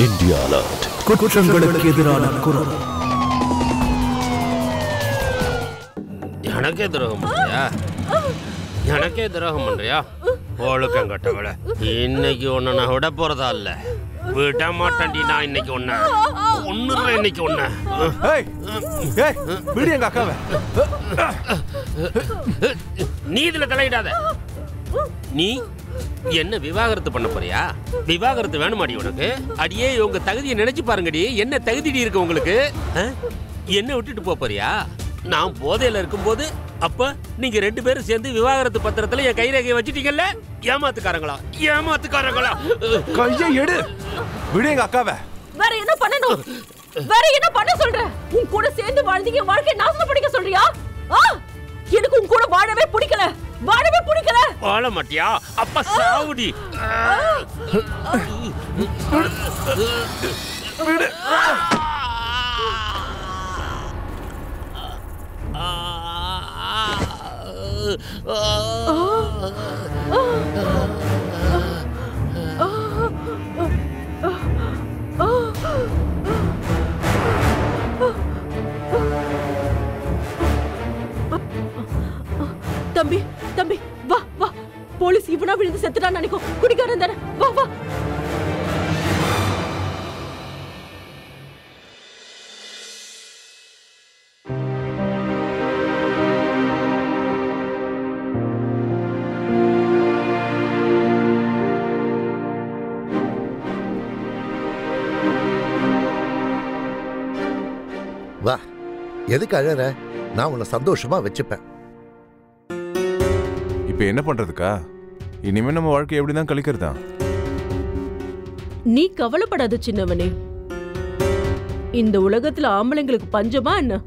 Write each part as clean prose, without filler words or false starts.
India alert. குற்றங்களுக்கு எதிரான குரல். எனக்கே துரோகம் பண்றியா? எனக்கே துரோகம் பண்றியா? ஒழுக்கம் கட்டவள, இன்னைக்கு ஒன்னு நான் விட போறதா இல்ல. விட மாட்டேன்டி நான் இன்னைக்கு ஒண்ணு இன்னைக்கு ஒண்ணு. எங்க அக்காவை நீ இதுல தலையிடாத. நீ என்ன விவாகரத்து பண்ண போறியா? விவாகரத்து வேணுமாடி உனக்கு? அடியே உங்க தகுதியை நினைச்சு பாருங்கடி. என்ன தகுதி இருக்கு உங்களுக்கு? என்ன விட்டுட்டு போறியா? நான் போதையில இருக்கும்போது அப்ப நீங்க 2 பேரும் சேர்ந்து விவாகரத்து பத்திரத்துல என் கைரேகையை வச்சிட்டீங்கல்ல. ஏமாத்துக்காரங்களா? கையை எடு. விடு எங்க அக்காவை. வேற என்ன பண்ணணும்? வேற என்ன பண்ண சொல்ற? உன் கூட சேர்ந்து வாழ்ந்தீங்க, வாழ்க்கை நாசம் பண்ணிக்க சொல்றியா? எனக்கு உன் கூட வாழவே பிடிக்கல. வாழ மாட்டியா? அப்ப சாவுடி. விடு. தம்பி தம்பி வா வா. போலீஸ் இவனா விழுந்து செத்துட்டான்னு நினைக்கும். குடிக்காரன் தானே. வா வா. வா, எதுக்கு அழற? நான் உன்னை சந்தோஷமா வச்சுப்பேன். இப்ப என்ன பண்றதுக்கா? இனிமே நம்ம வாழ்க்கை எப்படிதான் கழிக்கிறதா? நீ கவலைப்படாத சின்னவனே. இந்த உலகத்துல ஆம்பளைங்களுக்கு பஞ்சமா என்ன?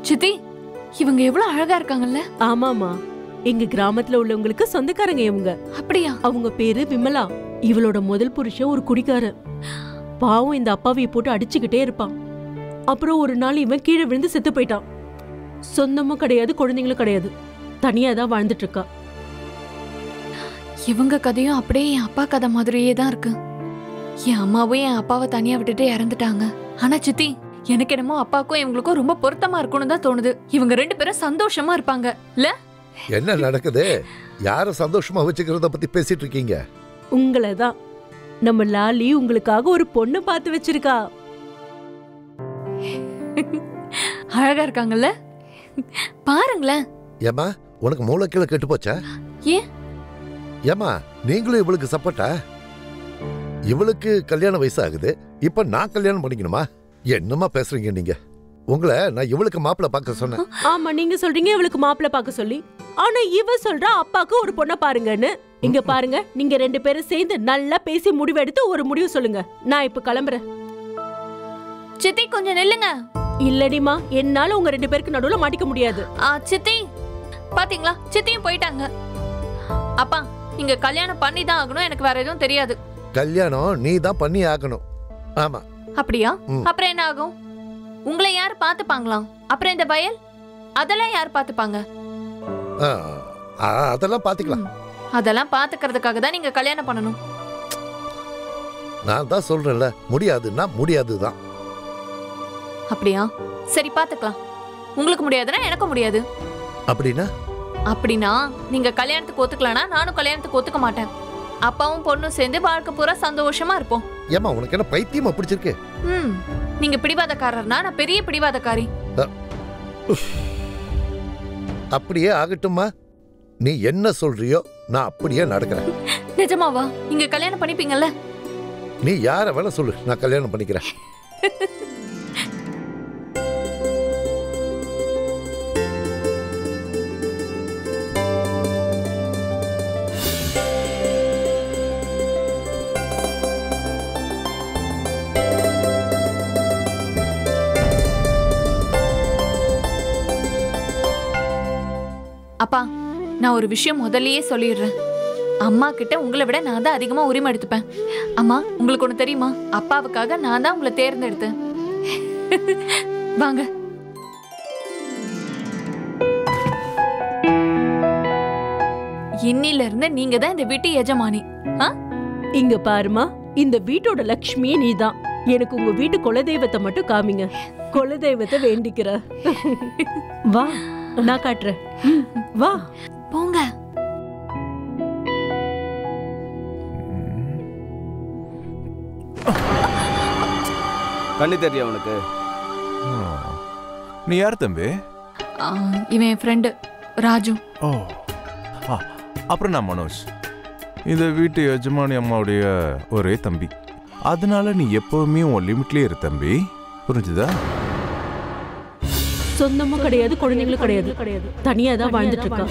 சித்தி, இவங்க எவ்வளவு அழகா இருக்காங்கல்ல? ஆமாமா, எங்க கிராமத்துல உள்ளவங்களுக்கு சொந்தக்காரங்க இவங்க. அப்படியா? அவங்க பேரு விமலா. இவளோட முதல் புருஷன் ஒரு குடிகாரன். பாவம் இந்த அப்பாவியை போட்டு அடிச்சுக்கிட்டே இருப்பான். அப்புறம் ஒரு நாள் இவன் கீழே விழுந்து செத்து போயிட்டான். சொந்தமும் கிடையாது, குழந்தைங்களும் கிடையாது. தனியா தான் வாழ்ந்துட்டு இருக்கா. இவங்க கதையும் அப்படியே என் அப்பா கதை மாதிரியே தான் இருக்கு. என் அம்மாவும் என் அப்பாவை தனியா விட்டுட்டு இறந்துட்டாங்க. ஆனா சித்தி, எனக்கு என்னமோ அப்பாவுக்கும் இவங்களுக்கும் ரொம்ப பொருத்தமா இருக்கும்னு தான் தோணுது. இவங்க 2 பேரும் சந்தோஷமா இருப்பாங்க இல்ல? என்ன நடக்குது? யார சந்தோஷமா வச்சுக்கிறத பத்தி பேசிட்டு இருக்கீங்க? உங்களதான். நம்ம லாலி உங்களுக்காக ஒரு பொண்ணு பார்த்து வச்சிருக்கா. அழகா இருக்காங்கல்ல? பாருங்களேன். ஏமா, உனக்கு மூளைக்கீழ கெட்டு போச்சா? ஏன்? ஏமா, நீங்களும் இவளுக்கு சப்போர்ட்டா? இவளுக்கு கல்யாண வயசு ஆகுது, இப்ப நான் கல்யாணம் பண்ணிக்கணுமா? என்னமா பேசுறீங்க நீங்க? உங்களை நான் இவளுக்கு மாப்பிள்ள பார்க்க சொன்னேன். ஆமா, நீங்க சொல்றீங்க இவளுக்கு மாப்பிள்ள பார்க்க சொல்லி. ஆனா இவ சொல்றா அப்பாக்கு ஒரு பொண்ணை பாருங்கன்னு. இங்க பாருங்க, நீங்க 2 பேரும் சேர்ந்து நல்லா பேசி முடிவெடுத்து ஒரு முடிவு சொல்லுங்க. நான் இப்ப கிளம்புறேன். சித்தி கொஞ்சம் நில்லுங்க. இல்லடிமா, என்னால உங்க 2 பேருக்கு நடுவுல மாட்டிக்க முடியாது. சித்தி பாத்தீங்களா, சித்தியும் போயிட்டாங்க. அப்பா, நீங்க கல்யாணம் பண்ணி தான் ஆகணும். எனக்கு வேற எதுவும் தெரியாது. கல்யாணம் நீ தான் பண்ணி ஆகணும். ஆமா. அப்படியா? அப்புறம் என்ன ஆகும்? உங்களை யார் பாத்துப்பாங்களாம்? அப்புறம் இந்த வயல் அதெல்லாம் யார் பாத்துப்பாங்க? அதெல்லாம் பாத்துக்கலாம். அதெல்லாம் பாத்துக்கிறதுக்காக தான் நீங்க கல்யாணம் பண்ணணும். நான் தான் சொல்றேன்ல, முடியாதுன்னா முடியாதுதான். அப்படியா? சரி, பாத்துக்கலாம். உங்களுக்கு முடியாதுன்னா எனக்கும் முடியாது. அப்படின்னா நீங்க கல்யாணத்துக்கு ஒத்துக்கலனா நானும் கல்யாணத்துக்கு ஒத்துக்க மாட்டேன். அப்பாவும் பொண்ணும் சேர்ந்து வாழ்க்கை பூரா சந்தோஷமா இருப்போம். ஏமா, உனக்கு என்ன பைத்தியமா பிடிச்சிருக்கு? நீங்க பிடிவாதக்காரர்னா நான் பெரிய பிடிவாதக்காரி. அப்படியே ஆகட்டுமா? நீ என்ன சொல்றியோ நான் அப்படியே நடக்கிறேன். நிஜமாவா? நீங்க கல்யாணம் பண்ணிப்பீங்கல்ல? நீ யார வேணா சொல்லு, நான் கல்யாணம் பண்ணிக்கிறேன். அப்பா, நான் ஒரு விஷயம் முதல்லயே சொல்லிடுறேன். அம்மா கிட்ட உங்களை விட நான் தான் அதிகமா உரிமை எடுத்துப்பேன். அம்மா, உங்களுக்கு ஒண்ணு தெரியுமா? அப்பாவுக்காக நான் தான் உங்களை தேர்ந்தெடுத்தேன். வாங்க. இன்னில இருந்து நீங்க தான் இந்த வீட்டு எஜமானி. இங்க பாருமா, இந்த வீட்டோட லக்ஷ்மியே நீதான். எனக்கு உங்க வீட்டு குலதெய்வத்தை மட்டும் காமிங்க. குலதெய்வத்தை வேண்டிக்கிற. வா, நான் காட்டுறேன். வா போங்க. கண்ணு தெரியா உனக்கு? நீ யார் தம்பி? இவன் என் ஃப்ரெண்டு ராஜு. ஓ, அப்புறம் நான் மனோஜ், இந்த வீட்டு எஜமானி அம்மாவுடைய ஒரே தம்பி. அதனால நீ எப்பவுமே உன் லிமிட்லயே இரு தம்பி, புரிஞ்சுதா? சொந்தமும் கிடையாது, குழந்தைங்களும் கிடையாது, தனியா தான் வாழ்ந்துட்டு இருக்கா.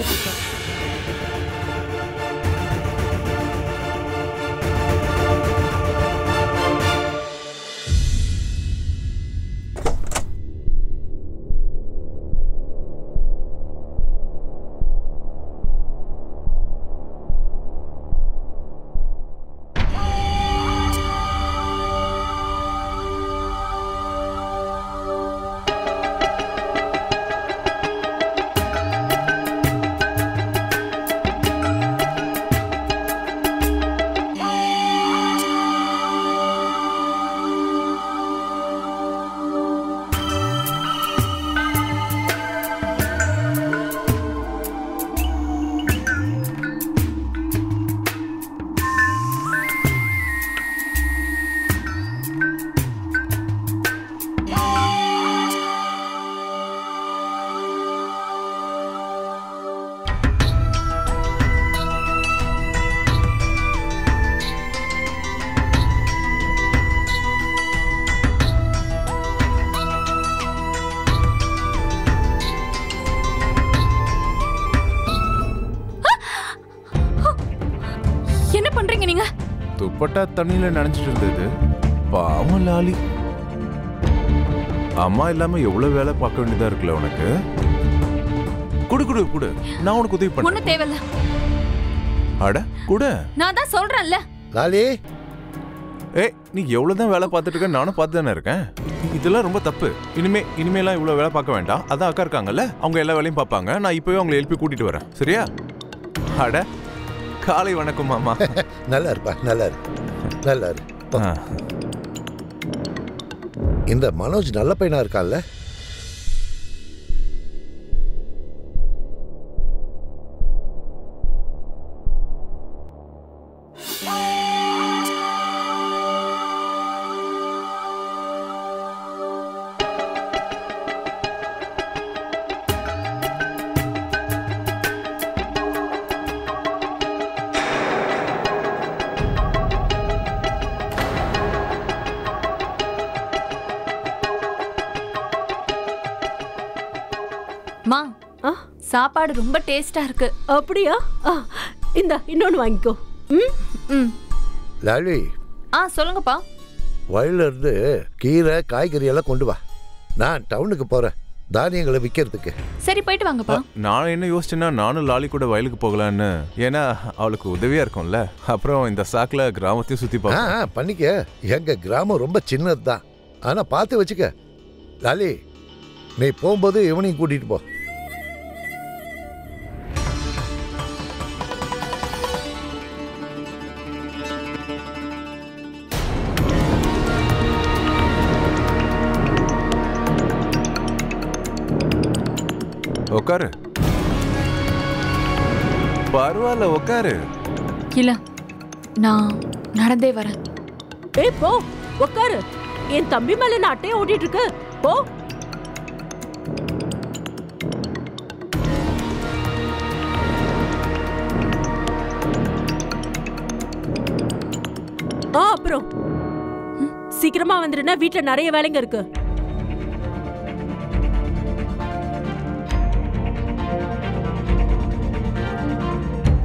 துப்பட்டா தண்ணியில நனைஞ்சிட்டு இருந்தது. பாவம் லாலி, அம்மா இல்லாம எவ்வளவு வேலை பார்க்க வேண்டியதா இருக்குல்ல உனக்கு. குடு குடு குடு, நான் உனக்கு உதவி பண்ண. ஒண்ணும் தேவையில்ல. அட குடு, நான் தான் சொல்றேன்ல. லாலி, ஏய் நீ எவ்வளவுதான் வேலை பார்த்துட்டு இருக்க, நானும் பார்த்து தானே இருக்கேன். இதெல்லாம் ரொம்ப தப்பு. இனிமேலாம் இவ்வளவு வேலை பார்க்க வேண்டாம். அதான் அக்கா இருக்காங்கல்ல, அவங்க எல்லா வேலையும் பார்ப்பாங்க. நான் இப்பவே அவங்களை எழுப்பி கூட்டிட்டு வரேன், சரியா? அட காலை வணக்கம் மாமா. நல்லா இருப்பா, நல்லா இரு, நல்லா இரு. இந்த மனோஜ் நல்ல பையனா இருக்கான்ல. மா, சாப்பாடு ரொம்ப டேஸ்டா இருக்கு. அப்படியா? இந்த இன்னொன்னு வாங்கிக்கோ. லாலி, சொல்லுங்கப்பா. வயல்ல இருந்து கீரை காய்கறி எல்லாம் கொண்டு வா. நான் டவுனுக்கு போறேன் தானியங்களை விற்கிறதுக்கு. சரி, போயிட்டு வாங்கப்பா. நான் என்ன யோசிச்சேன்னா, நானும் லாலி கூட வயலுக்கு போகலான்னு. ஏன்னா அவளுக்கு உதவியா இருக்கும்ல. அப்புறம் இந்த சாக்குல கிராமத்தையும் சுத்தி பார்க்க. பண்ணிக்க. எங்க கிராமம் ரொம்ப சின்னது தான், ஆனா பார்த்து வச்சுக்க. லாலி, நீ போகும்போது இவனையும் கூட்டிட்டு போ. உட்காரு. பரவாயில்ல, உட்காரு. இல்ல, நான் நடந்தே வரேன். ஏய் போ, உட்காரு. என் தம்பி மேல நான் அட்டையை ஓட்டிட்டு இருக்கு. போ. அப்புறம் சீக்கிரமா வந்துருன்னா, வீட்டுல நிறைய வேலைங்க இருக்கு.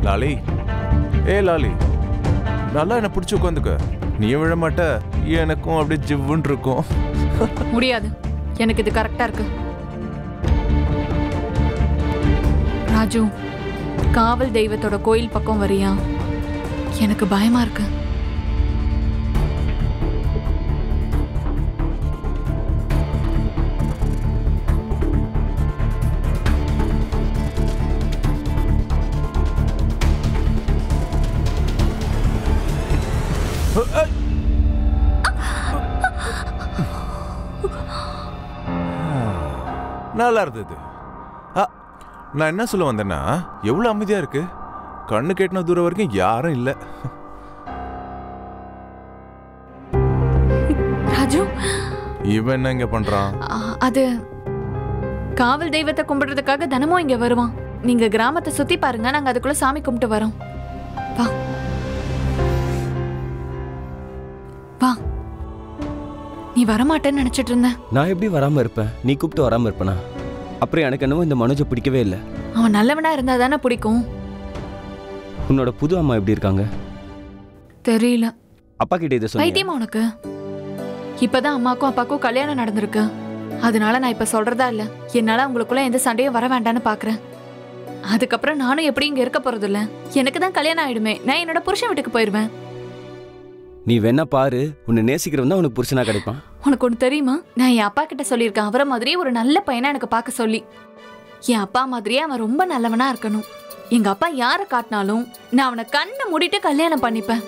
லாலி, லாலி, நல்லா என்ன பிடிச்சி உட்காந்துக்க. நீயும் விழ மாட்ட, எனக்கும் அப்படியே ஜிவ்வுன்னு இருக்கும். முடியாது, எனக்கு இது கரெக்டா இருக்கு. ராஜு, காவல் தெய்வத்தோட கோயில் பக்கம் வரியா? எனக்கு பயமா இருக்கு. நல்லா இருந்தது. நான் என்ன சொல்ல வந்தேன்னா, எவ்வளவு அமைதியா இருக்கு. கண்ணு கேட்டின தூரம் வரைக்கும் யாரும் இல்ல. ராஜு, இவன் என்ன இங்க பண்றான்? அது காவல் தெய்வத்தை கும்பிடுறதுக்காக தினமும் இங்க வருவான். நீங்க கிராமத்தை சுத்தி பாருங்க, நாங்க அதுக்குள்ள சாமி கும்பிட்டு வரோம். வா வா. நீ வரமாட்டேன்னு நினைச்சிட்டு இருந்தேன். நான் எப்படி வராம இருப்பேன்? நீ கூப்பிட்டு வராம இருப்பேனா? அப்புறம் எனக்கு என்னவோ இந்த மனோஜை பிடிக்கவே இல்லை. அவன் நல்லவனா இருந்தா தானே பிடிக்கும். உன்னோட புது அம்மா எப்படி இருக்காங்க? தெரியல. அப்பா கிட்ட இதை சொன்னியா? பைத்தியமா உனக்கு? இப்பதான் அம்மாக்கும் அப்பாக்கும் கல்யாணம் நடந்திருக்கு. அதனால நான் இப்ப சொல்றதா இல்ல. என்னால உங்களுக்குள்ள எந்த சண்டையும் வர வேண்டான்னு பாக்குறேன். அதுக்கப்புறம் நானும் எப்படி இங்க இருக்க போறது இல்ல. எனக்கு தான் கல்யாணம் ஆயிடுமே. நான் என்னோட புருஷன் வீட்டுக்கு போயிருவேன். நீ வேணா பாரு, உன்னை நேசிக்கிறவன் தான் உனக்கு புருஷனா கிடைப்பான். உனக்கு ஒண்ணு தெரியுமா? நான் என் அப்பா கிட்ட சொல்லியிருக்கேன், அவரை மாதிரியே ஒரு நல்ல பையனா எனக்கு பார்க்க சொல்லி. என் அப்பா மாதிரியே அவன் ரொம்ப நல்லவனா இருக்கணும். எங்க அப்பா யாரை காட்டினாலும் நான் அவனை கண்ணை மூடிட்டு கல்யாணம் பண்ணிப்பேன்.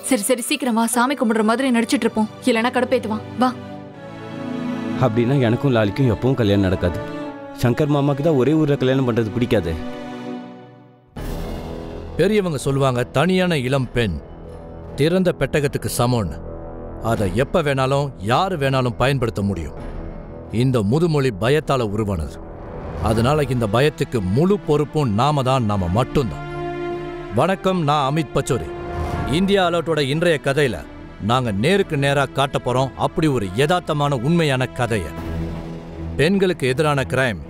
சரி சரி, சீக்கிரம் வா. சாமி கும்பிடுற மாதிரி நடிச்சிட்டு இருப்போம். இல்லைன்னா கடுப்பேத்துவான். வா. அப்படின்னா எனக்கும் லாலிக்கும் எப்பவும் கல்யாணம் நடக்காது. சங்கர் மாமாக்கு தான் ஒரே ஊரில் கல்யாணம் பண்றது பிடிக்காது. பெரியவங்க சொல்லுவாங்க, தனியான இளம் பெண் திறந்த பெட்டகத்துக்கு சமம்னு. அதை எப்ப வேணாலும் யாரு வேணாலும் பயன்படுத்த முடியும். இந்த முதுமொழி பயத்தால உருவானது. அதனால இந்த பயத்துக்கு முழு பொறுப்பும் நாம மட்டும்தான். வணக்கம், நான் அமித் பச்சோரி. இந்தியா அலர்ட்டோட இன்றைய கதையில நாங்க நேருக்கு நேரா காட்ட போறோம் அப்படி ஒரு யதார்த்தமான உண்மையான கதைய. பெண்களுக்கு எதிரான கிரைம்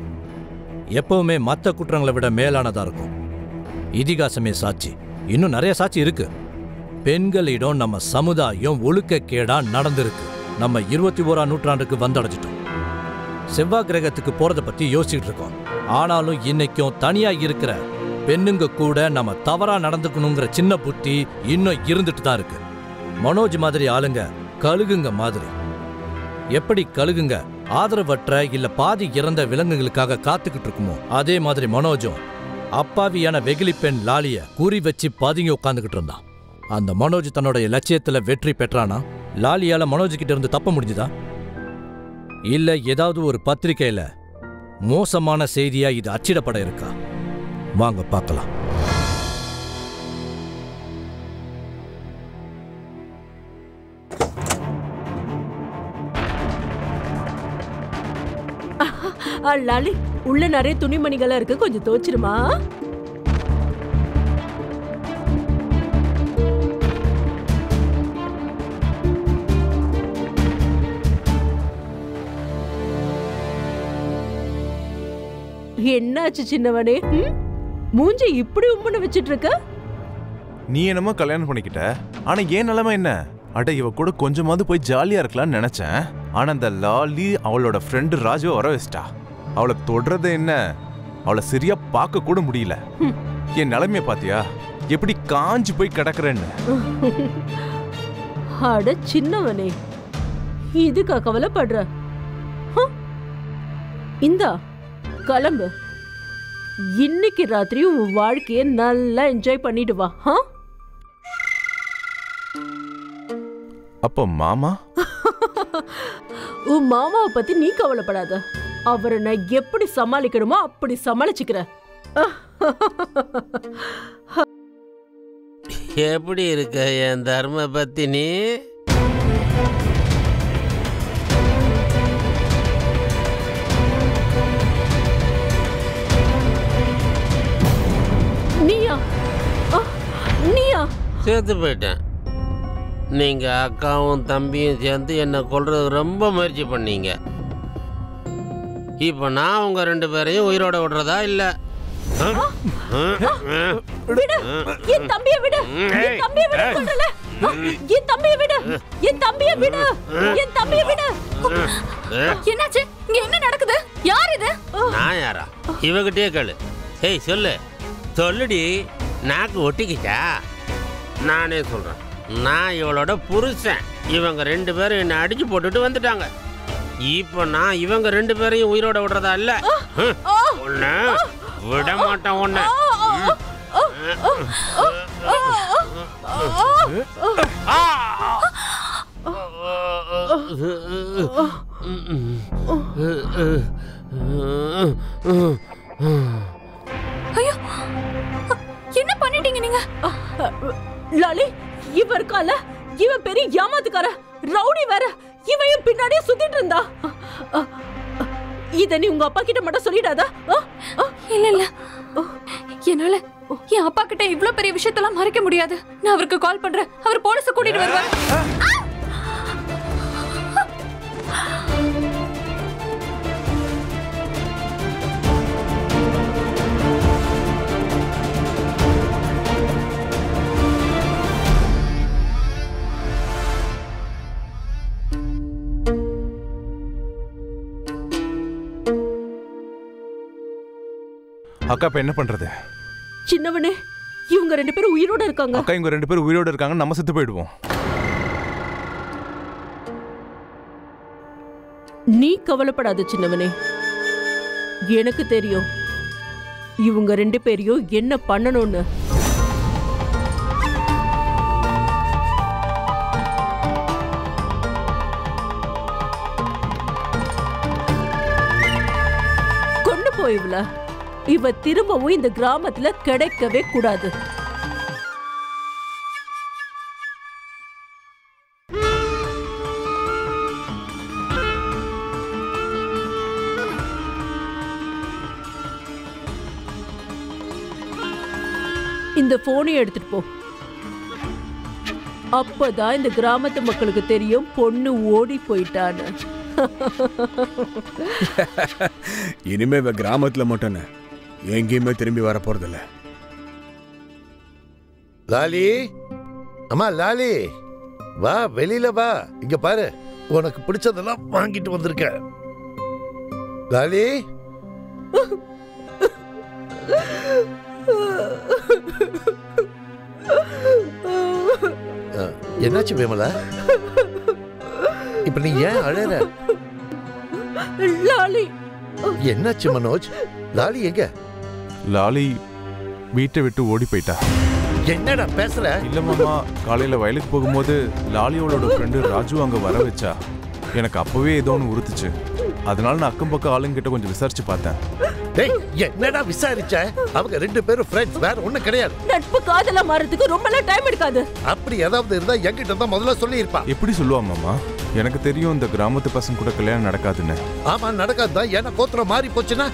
எப்பவுமே மற்ற குற்றங்களை விட மேலானதா இருக்கும். இதிகாசமே சாட்சி. இன்னும் நிறைய சாட்சி இருக்கு. பெண்களிடம் நம்ம சமுதாயம் ஒழுக்கக்கேடா நடந்திருக்கு. நம்ம 21ஆம் நூற்றாண்டுக்கு வந்தடைஞ்சிட்டோம். செவ்வாய் கிரகத்துக்கு போறதை பத்தி யோசிச்சுட்டு இருக்கோம். ஆனாலும் இன்னைக்கும் தனியா இருக்கிற பெண்ணுங்க கூட நம்ம தவறா நடந்துக்கணுங்கிற சின்ன புத்தி இன்னும் இருந்துட்டு தான் இருக்கு. மனோஜ் மாதிரி ஆளுங்க கழுகுங்க மாதிரி. எப்படி கழுகுங்க ஆதரவற்ற இல்ல பாதி இறந்த விலங்குகளுக்காக காத்துக்கிட்டு இருக்குமோ, அதே மாதிரி மனோஜும் அப்பாவியான வெகுளி பெண் லாலிய குறி வச்சு பதுங்கி உட்காந்துக்கிட்டு இருந்தான். அந்த மனோஜ் தன்னோட லட்சியத்துல வெற்றி பெற்றானா? லாலியால மனோஜ் கிட்ட இருந்து தப்ப முடிஞ்சுதா? இல்ல ஏதாவது ஒரு பத்திரிகையில மோசமான செய்தியா இது அச்சிடப்பட இருக்கா? வாங்க பார்க்கலாம். லாலி, உள்ள நிறைய துணிமணிகளா இருக்கு, கொஞ்சம் துவைச்சிருமா? என்னாச்சு சின்னவனே? மூஞ்சி இப்படி உம்முன்னு வச்சிட்டு இருக்க? நீ என்னமோ கல்யாணம் பண்ணிக்கிட்ட, ஆனா ஏன் நிலைமை என்ன? அட, இவ கூட கொஞ்சமாவது போய் ஜாலியா இருக்கலாம்னு நினைச்சேன். ஆனா அந்த லாலி அவளோட ஃப்ரெண்டு ராஜுவை வர வச்சிட்டா. அவளை தொடர்றது என்ன, அவளை சரியா பார்க்க கூட முடியல. என் நிலைமைய பாத்தியா, எப்படி காஞ்சு போய் கிடக்குறேன்னு. அட சின்னவனே, இதுக்கா கவலைப்படுற? இந்தா கிளம்பு. இன்னைக்கு ராத்திரி உன் வாழ்க்கைய நல்லா என்ஜாய் பண்ணிட்டு வா. அப்ப மாமா? உன் மாமாவை பத்தி நீ கவலைப்படாத. அவரை நான் எப்படி சமாளிக்கணுமோ அப்படி சமாளிச்சுக்கிறேன். எப்படி இருக்க என் தர்ம பத்தினி? நீயா? சேர்த்து போயிட்டேன். நீங்க அக்காவும் தம்பியும் சேர்ந்து என்னை கொல்றதுக்கு ரொம்ப முயற்சி பண்ணீங்க. இப்ப நான் உங்க 2 பேரையும் உயிரோட விடுறதா இல்ல? என் தம்பியை விடு. என் தம்பியை விடு சொல்றல. என் தம்பியை விடு. என் தம்பியை விடு. என் தம்பியை விடு. என்னாச்சு? இங்க என்ன நடக்குது? யார் இது? நான் யாரா? இவகிட்டே கேளு. ஏய் சொல்லு, சொல்லுடி. நாக்கு ஒட்டிக்கிட்டா? நானே சொல்றேன், நான் இவளோட புருஷன். இவங்க 2 பேரும் என்னை அடிச்சு போட்டுட்டு வந்துட்டாங்க. இப்ப நான் இவங்க 2 பேரையும் உயிரோட விடுறதா இல்ல? உன்னை விட மாட்டேன். உன்னை ஐயோ, என்ன பண்ணிட்டீங்க நீங்க? லாலி, இவ இருக்கால, இவன் பெரிய ஏமாத்துக்கார ரவுடி வேற. இவன் பின்னாடியே சுத்திட்டு இருந்தா. இத நீ உங்க அப்பா கிட்ட மட்டும் சொல்லிடாத. இல்ல இல்ல, என்னால என் அப்பா கிட்ட இவ்ளோ பெரிய விஷயத்தெல்லாம் மறைக்க முடியாது. நான் அவருக்கு கால் பண்றேன். அவர் போலீஸ் கூட்டிட்டு வருவார். அக்கா இப்ப என்ன பண்றது? சின்னவனே, இவங்க 2 பேரும் உயிரோட இருக்காங்க. அக்கா இவங்க 2 பேரும் உயிரோட இருக்காங்க, நம்ம செத்து போயிடுவோம். நீ கவலைப்படாத சின்னவனே, எனக்கு தெரியும் இவங்க 2 பேரையும் என்ன பண்ணணும்னு. கொண்டு போய்வில இவ திரும்பவும் இந்த கிராமத்துல கிடைக்கவே கூடாது. இந்த போனை எடுத்துட்டு போ. அப்பதான் இந்த கிராமத்து மக்களுக்கு தெரியும் பொண்ணு ஓடி போயிட்டான்னு. இனிமே கிராமத்துல மட்டும் எங்கேயுமே திரும்பி வர போறதில்ல. லாலி, அம்மா லாலி, வா வெளியில வா. இங்க பாரு, உனக்கு பிடிச்சதெல்லாம் வாங்கிட்டு வந்திருக்க. லாலி, என்னாச்சு வேமலா? இப்ப நீ ஏன் அழற? லாலி, என்னாச்சு மனோஜ்? லாலி எங்க? லாலி வீட்டை விட்டு ஓடி போயிட்டா. என்னடா பேசுற? இல்ல மாமா, காலையில வயலுக்கு போகும்போது லாலியோட ஃப்ரெண்டு ராஜு அங்க வர வச்சா. எனக்கு அப்பவே ஏதோ ஒன்று உறுத்துச்சு. அதனால நான் அக்கம் பக்கம் ஆளுங்கிட்ட கொஞ்சம் விசாரிச்சு பார்த்தேன். டேய், என்னடா விசாரிச்ச? அவங்க 2 பேரும் ஃப்ரெண்ட்ஸ், வேற ஒண்ணும் கிடையாது. நட்பு காதலா மாறதுக்கு ரொம்ப டைம் எடுக்காது. அப்படி ஏதாவது இருந்தா என்கிட்ட தான் முதல்ல சொல்லி இருப்பா. எப்படி சொல்லுவா மாமா? எனக்கு தெரியும் இந்த கிராமத்து பசங்க கூட கல்யாணம் நடக்காதுன்னு. ஆமா நடக்காதுதான். ஏன்னா கோத்திரம் மாறி போச்சுன்னா.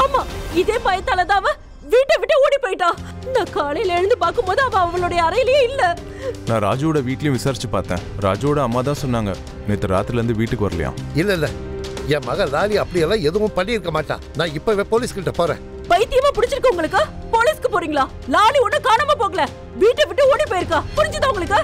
ஆமா, இதே பயத்தாலதான் அவ வீட்டை விட்டு ஓடி போயிட்டா. நான் காலையில எழுந்து பார்க்கும்போது அவ அவளுடைய அறையிலேயே இல்ல. நான் ராஜுவோட வீட்லயும் விசாரிச்சு பார்த்தேன். ராஜுவோட அம்மா தான் சொன்னாங்க நேற்று ராத்திரில இருந்து வீட்டுக்கு வரலையா. இல்ல என் மக லாலி அப்படியெல்லாம் எதுவும் பண்ணியிருக்க மாட்டான். நான் இப்பவே போலீஸ் கிட்ட போறேன். பைத்தியமா பிடிச்சிருக்கு உங்களுக்கு? போலீஸ்க்கு போறீங்களா? லாலி ஒண்ணு காணாம போகல, வீட்டை விட்டு ஓடி போயிருக்கா. புரிஞ்சுதா உங்களுக்கு?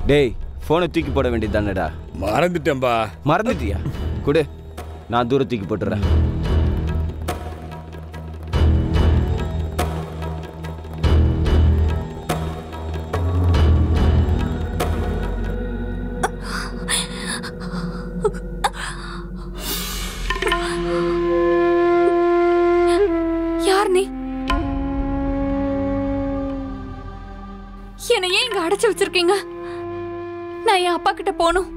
டேய், போனை தூக்கி போட வேண்டியது தானடா. மறந்துட்டேன்பா. மறந்துட்டியா? கொடு, நான் தூரம் தூக்கி போட்டுறேன். யார் நீ? என்னை ஏன் இங்க அடைச்சு வச்சிருக்கீங்க? நான் என் அப்பா கிட்ட போகணும்.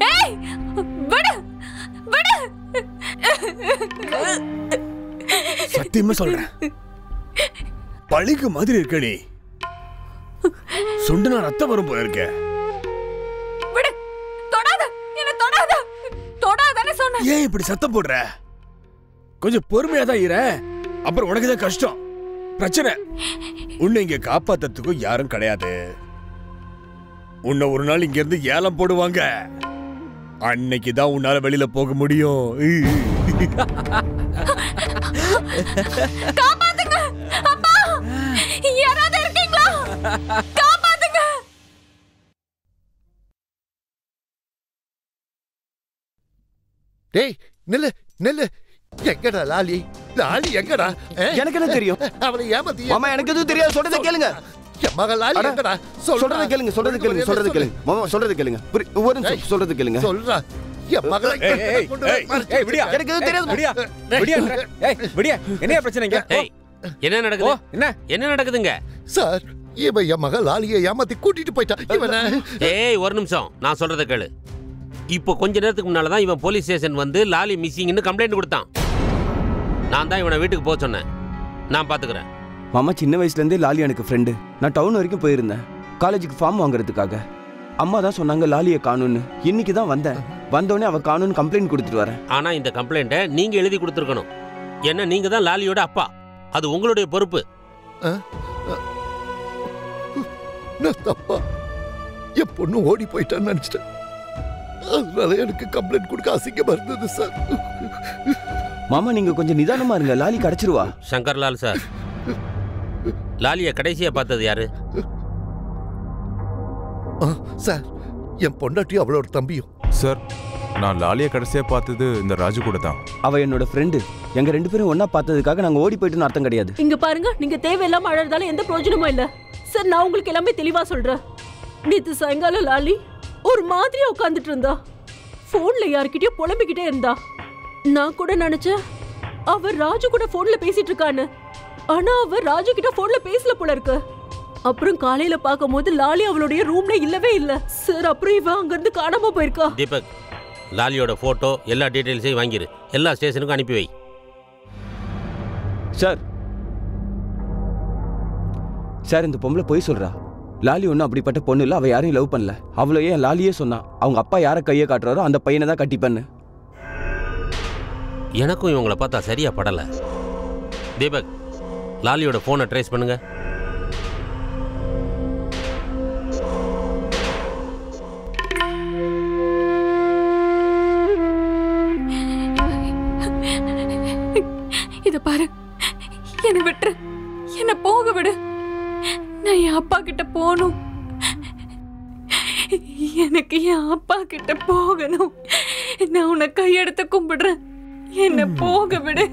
ஏய், விடு விடு. சத்தியமா சொல்றேன், பழிக்கு மாதிரி இருக்க நீ. சுண்டுனா ரத்தம் வரும் போல இருக்க. விடு, தொடாத, என்ன தொடாத. தொடாதன்னு சொன்ன. ஏன் இப்படி சத்தம் போடுற? கொஞ்சம் பொறுமையா தான் இரு, அப்புறம் உனக்கு தான் கஷ்டம். பிரச்சனை. உன்னை இங்க காப்பாத்துறதுக்கும் யாரும் கிடையாது. உன்னை ஒரு நாள் இங்க இருந்து ஏலம் போடுவாங்க. அன்னைக்குதான் உன்னால வெளியில போக முடியும். காப்பாத்துங்க அப்பா, யாராவது இருக்கீங்களா? காப்பாத்துங்க. டேய் நில்லு நில்லு. எங்கடா லாலி? லாலி எங்கடா? எனக்கு என்ன தெரியும்? அவளை ஏமாத்தி மாமா எனக்கு எதுவும் தெரியாது. சொல்றதை கேளுங்க. என் மகள் லாலி எங்கடா? சொல்றதை கேளுங்க. சொல்றதை கேளுங்க. சொல்றதை கேளுங்க. மாமா சொல்றதை கேளுங்க. ஒரு நிமிஷம் சொல்றதை கேளுங்க. சொல்றா. என் மகளை விடியா, எனக்கு எதுவும் தெரியாது. விடியா, விடியா, விடியா. என்ன பிரச்சனைங்க? என்ன நடக்குது? என்ன நடக்குதுங்க? சார், இவன் என் மகள் லாலியை ஏமாத்தி கூட்டிட்டு போயிட்டான். இவனை ஒரு நிமிஷம், நான் சொல்றத கேளு. இப்போ கொஞ்ச நேரத்துக்கு முன்னாலதான் இவன் போலீஸ் ஸ்டேஷன் வந்து லாலி மிஸ்ஸிங்னு கம்ப்ளைண்ட் கொடுத்தான். நான் தான் இவனை வீட்டுக்கு போக சொன்னேன். நான் பாத்துக்கிறேன். மாமா சின்ன வயசுல இருந்தே லாலி எனக்கு ஃப்ரெண்டு. நான் டவுன் வரைக்கும் போயிருந்தேன் காலேஜுக்கு ஃபார்ம் வாங்குறதுக்காக. அம்மா தான் சொன்னாங்க லாலியை காணும்னு. இன்னைக்கு தான் வந்தேன். வந்தோடனே அவ காணும்னு கம்ப்ளைண்ட் கொடுத்துட்டு வரேன். ஆனா இந்த கம்ப்ளைண்ட்டை நீங்க எழுதி கொடுத்துருக்கணும். ஏன்னா நீங்க தான் லாலியோட அப்பா. அது உங்களுடைய பொறுப்பு. தப்பா என் பொண்ணு ஓடி போயிட்டான்னு நினைச்சிட்டேன். அதனால எனக்கு கம்ப்ளைண்ட் கொடுக்க அசிங்கமா இருந்தது சார். மாமா நீங்க கொஞ்சம் நிதானமா இருங்க. லாலி கிடைச்சிருவா. சங்கர்லால் சார், லாலியை கடைசியா பார்த்தது யாரு? சார், என் பொண்டாட்டி அவளோட தம்பியும். சார், நான் லாலியை கடைசியா பார்த்தது இந்த ராஜு கூட தான். அவ என்னோட ஃப்ரெண்டு. எங்க ரெண்டு பேரும் ஒன்னா பார்த்ததுக்காக நாங்க ஓடி போயிட்டுன்னு அர்த்தம் கிடையாது. இங்க பாருங்க, நீங்க தேவையில்லாம அழறதால எந்த பிரயோஜனமும் இல்ல சார். நான் உங்களுக்கு எல்லாமே தெளிவா சொல்றேன். நேத்து சாயங்காலம் லாலி ஒரு மாதிரியா உட்கார்ந்துட்டு இருந்தா. போன்ல யார்கிட்டயும் புலம்பிக்கிட்டே இருந்தா. நான் கூட நினைச்சேன் அவர் ராஜு கூட போன்ல பேசிட்டு இருக்கான்னு. ஆனா அவர் ராஜு கிட்ட போன்ல பேசல போல இருக்கு. அப்புறம் காலையில பார்க்கும் போது லாலி அவளுடைய ரூம்ல இல்லவே இல்ல சார். அப்புறம் இவ அங்க இருந்து காணாம போயிருக்கா. தீபக், லாலியோட போட்டோ எல்லா டீடைல்ஸையும் வாங்கிரு. எல்லா ஸ்டேஷனுக்கும் அனுப்பி வை. சார், சார் இந்த பொம்பளை போய் சொல்றா. லாலி ஒன்றும் அப்படிப்பட்ட பொண்ணு இல்லை. அவள் யாரையும் லவ் பண்ணல. அவ்வளோ ஏன் லாலியே சொன்னா அவங்க அப்பா யாரை கையை காட்டுறாரோ அந்த பையனை தான் கட்டிப்பண்ணு. எனக்கும் இவங்களை பார்த்தா சரியா படல. தீபக், லாலியோட போனை ட்ரேஸ் பண்ணுங்க. இத பாரு, என்னை விட்டுரு, என்ன போக விடு. நான் என் அப்பா கிட்ட போகணும். எனக்கு என் அப்பா கிட்ட போகணும். நான் உன்னை கையெடுத்து கும்பிடுறேன். என்ன போக விடு.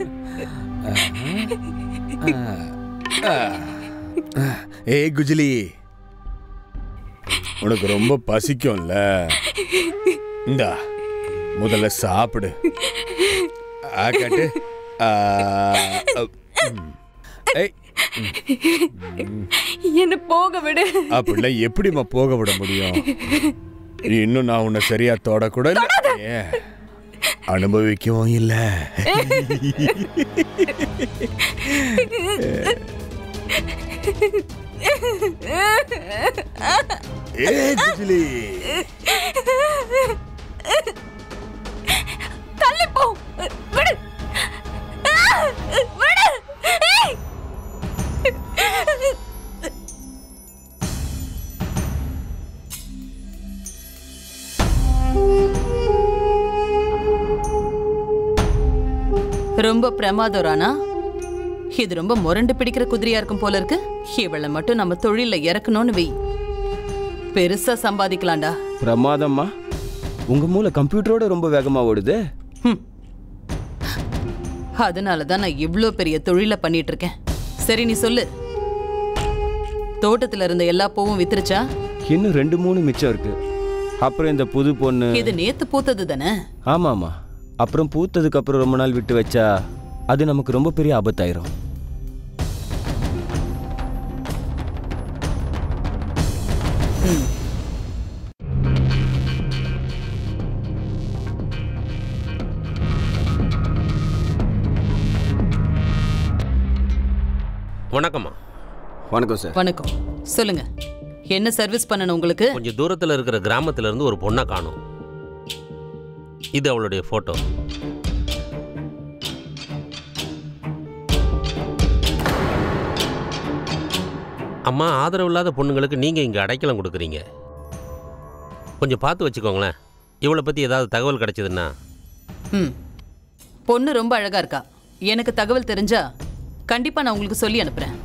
ஏய் குஜிலி, உனக்கு ரொம்ப பசிக்கும்ல? இந்தா முதல்ல சாப்பிடு. ஆக்காட்டு. என்ன போக விடு. அப்படிலாம் எப்படிமா போக விட முடியும்? இன்னும் நான் உன்னை சரியா தொட கூட அனுபவிக்கவும் இல்ல. தள்ளி போ. விடு. விடு. ரொம்ப பிரமாதம் ராணா. இது ரொம்ப முரண்டு பிடிக்கிற குதிரையா இருக்கும் போல இருக்கு. இவளை மட்டும் நம்ம தொழில இறக்கணும்னு வை, பெருசா சம்பாதிக்கலாம்டா. பிரமாதம்மா, உங்க மூளை கம்ப்யூட்டரோட ரொம்ப வேகமா ஓடுது. அதனாலதான் நான் இவ்ளோ பெரிய தொழில பண்ணிட்டு இருக்கேன். சரி நீ சொல்லு, தோட்டத்துல இருந்த எல்லா பூவும் வித்துருச்சா? இன்னும் 2-3 மிச்சம் இருக்கு. அப்புறம் இந்த புது பொண்ணு. இது நேத்து பூத்தது தானே? ஆமாமா. அப்புறம் பூத்ததுக்கு அப்புறம் ரொம்ப நாள் விட்டு வச்சா அது நமக்கு ரொம்ப பெரிய ஆபத்தாயிரும். வணக்கம்மா. வணக்கம் சார். வணக்கம். சொல்லுங்க, என்ன சர்வீஸ் பண்ணணும் உங்களுக்கு? கொஞ்சம் தூரத்தில் இருக்கிற கிராமத்துல இருந்து ஒரு பொண்ணை காணும். இது அவளுடைய போட்டோ. அம்மா, ஆதரவு இல்லாத பொண்ணுங்களுக்கு நீங்கள் இங்கே அடைக்கலம் கொடுக்குறீங்க. கொஞ்சம் பார்த்து வச்சுக்கோங்களேன். இவளை பற்றி ஏதாவது தகவல் கிடைச்சதுன்னா. பொண்ணு ரொம்ப அழகா இருக்கா. எனக்கு தகவல் தெரிஞ்சா கண்டிப்பா நான் உங்களுக்கு சொல்லி அனுப்புறேன்.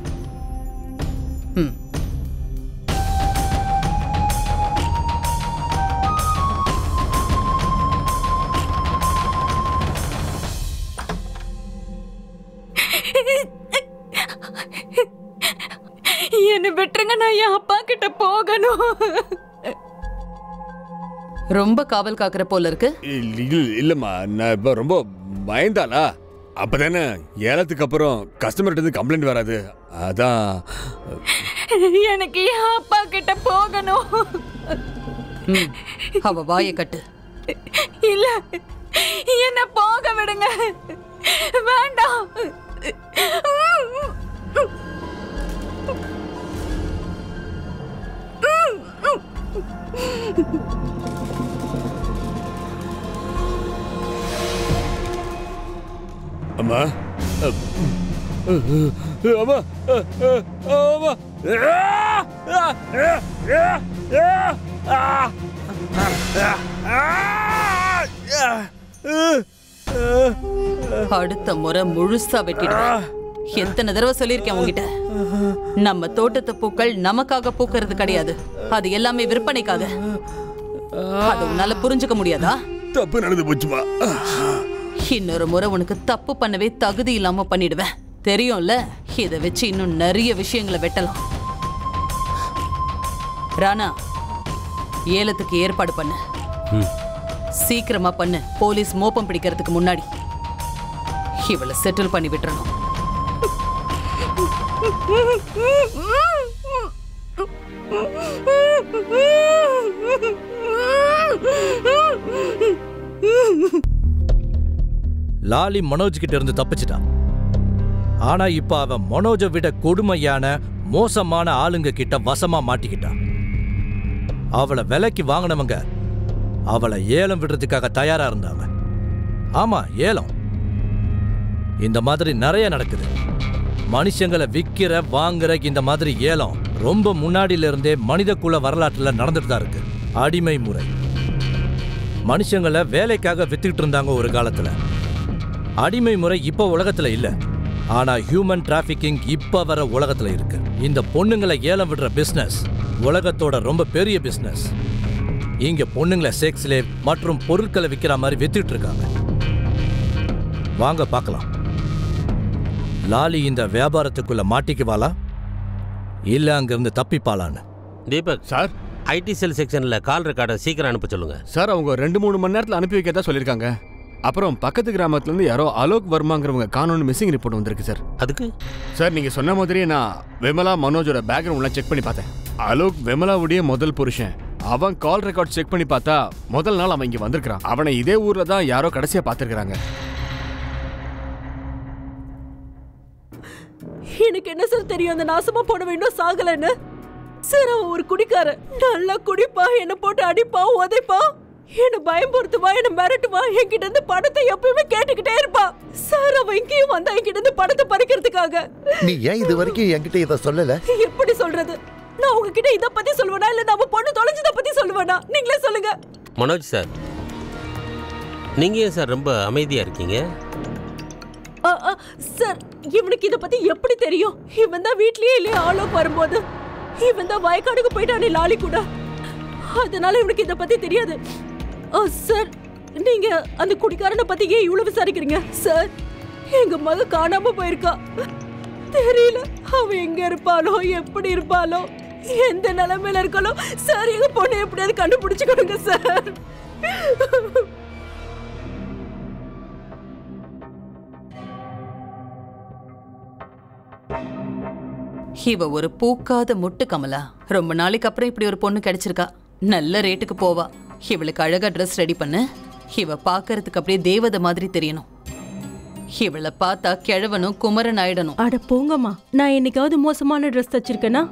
என்ன விட்டுருங்க, நான் என் அப்பா கிட்ட போகணும். ரொம்ப காவல் காக்குற போல இருக்கு. இல்லம்மா, நான் இப்ப ரொம்ப பயந்தாளா. அப்பதானே ஏலத்துக்கு அப்புறம் கஸ்டமர்கிட்ட இருந்து கம்ப்ளைண்ட் வராது. அதான் எனக்கு என் அப்பா கிட்ட போகணும். அவ வாயை கட்டு. இல்ல, என்ன போக விடுங்க. வேண்டாம். அம்மா, அம்மா, அம்மா, அடுத்த முறை முழுசா வெட்டிடுவேன். எத்தனை தடவை சொல்லியிருக்கேன் உங்ககிட்ட, நம்ம தோட்டத்து பூக்கள் நமக்காக பூக்கிறது கிடையாது, அது எல்லாமே விற்பனைக்காக. அது உன்னால புரிஞ்சுக்க முடியாதா? தப்பு நடந்து போச்சுமா. இன்னொரு முறை உனக்கு தப்பு பண்ணவே தகுதி இல்லாம பண்ணிடுவேன், தெரியும்ல. இதை வச்சு இன்னும் நிறைய விஷயங்களை வெட்டலாம். ராணா, ஏலத்துக்கு ஏற்பாடு பண்ணு. சீக்கிரமா பண்ணு. போலீஸ் மோப்பம் பிடிக்கிறதுக்கு முன்னாடி இவளை செட்டில் பண்ணி விட்டுறணும். லாலி மனோஜ் கிட்ட இருந்து தப்பிச்சிட்டா. ஆனா இப்ப அவன் மனோஜை விட கொடுமையான மோசமான ஆளுங்க கிட்ட வசமா மாட்டிக்கிட்டான். அவளை விலைக்கு வாங்கினவங்க அவளை ஏலம் விடுறதுக்காக தயாரா இருந்தாங்க. ஆமா, ஏலம். இந்த மாதிரி நிறைய நடக்குது. மனுஷங்களை விற்கிற வாங்குற இந்த மாதிரி ஏலம் ரொம்ப முன்னாடியில இருந்தே மனித குல வரலாற்றுல நடந்துட்டு தான் இருக்கு. அடிமை முறை. மனுஷங்களை வேலைக்காக வித்துக்கிட்டு இருந்தாங்க ஒரு காலத்துல. அடிமை முறை இப்ப உலகத்துல இல்ல. ஆனா ஹியூமன் டிராபிகிங் இப்ப வர உலகத்துல இருக்கு. இந்த பொண்ணுங்களை ஏலம் விடுற பிசினஸ் உலகத்தோட ரொம்ப பெரிய பிசினஸ். இங்க பொண்ணுங்களை செக்ஸ் ஸ்லேவ் மற்றும் பொருட்களை விற்கிற மாதிரி வித்துட்டு இருக்காங்க. வாங்க பார்க்கலாம், லாலி இந்த வியாபாரத்துக்குள்ள மாட்டிக்குவாளா இல்ல அங்கிருந்து தப்பிப்பாளான்னு. தீபக் சார், ஐடி செல் செக்ஷன்ல கால் ரெக்கார்டை சீக்கிரம் அனுப்ப சொல்லுங்க. சார், அவங்க 2-3 மணி நேரத்தில் அனுப்பி வைக்கதான் சொல்லியிருக்காங்க. அப்புறம் பக்கத்து கிராமத்துல இருந்து யாரோ அலோக் வர்மாங்கிறவங்க காணோன்னு மிஸ்ஸிங் ரிப்போர்ட் வந்திருக்கு சார். அதுக்கு சார், நீங்க சொன்ன மாதிரியே நான் விமலா மனோஜோட பேக்ரவுண்ட்லாம் செக் பண்ணி பார்த்தேன். அலோக் விமலாவுடைய முதல் புருஷன். அவன் கால் ரெக்கார்ட் செக் பண்ணி பார்த்தா முதல் நாள் அவன் இங்க வந்திருக்கான். அவனை இதே ஊர்ல தான் யாரோ கடைசியா பார்த்திருக்காங்க. எனக்கு என்ன சார் தெரியும் அந்த நாசமா போன வேண்டும் சாகலன்னு? சார், அவன் ஒரு குடிக்காரன். நல்லா குடிப்பா, என்ன போட்டு அடிப்பா, உதைப்பா, என்ன பயம் பொறுத்துவா, என்ன மிரட்டுவா, என்கிட்ட இருந்து பணத்தை எப்பயுமே கேட்டுக்கிட்டே இருப்பா. சார், அவன் இங்கேயும் வந்தா என்கிட்ட இருந்து பணத்தை பறிக்கிறதுக்காக. நீ ஏன் இது வரைக்கும் என்கிட்ட இதை சொல்லல? எப்படி சொல்றது? நான் உங்ககிட்ட இத பத்தி சொல்லுவேனா இல்ல நம்ம பொண்ணு தொலைஞ்சத பத்தி சொல்லுவேனா? நீங்களே சொல்லுங்க. மனோஜ் சார், நீங்க ஏன் சார் ரொம்ப அமைதியா இருக்கீங்க? சார், இவனுக்கு இத பத்தி எப்படி தெரியும்? இவன் தான் வீட்லயே இல்லையே ஆலோக் வரும்போது. இவன் தான் வயக்காடுக்கு போயிட்டானே லாலி கூட. அதனால இவனுக்கு இத பத்தி தெரியாது. சார், நீங்க அந்த குடிக்காரனை பத்தி ஏன் இவ்வளவு விசாரிக்கிறீங்க? சார், எங்க மக காணாம போயிருக்கா. தெரியல அவன் எங்க இருப்பாளோ, எப்படி இருப்பாளோ, எந்த நிலைமையில இருக்காளோ. சார், எங்க பொண்ணை எப்படியாவது கண்டுபிடிச்சு கொடுங்க சார். இவ ஒரு பூக்காத முட்டு கமலா. ரொம்ப நாளைக்கு அப்புறம் இப்படி ஒரு பொண்ணு கிடைச்சிருக்கா. நல்ல ரேட்டுக்கு போவா. இவளுக்கு அழகா ட்ரெஸ் ரெடி பண்ணு. இவ பாக்குறதுக்கு அப்படியே தேவதை மாதிரி தெரியணும். இவளை பார்த்தா கிழவனும் குமரன் ஆயிடணும். அட போங்கம்மா, நான் என்னைக்காவது மோசமான ட்ரெஸ் தச்சிருக்கேனா?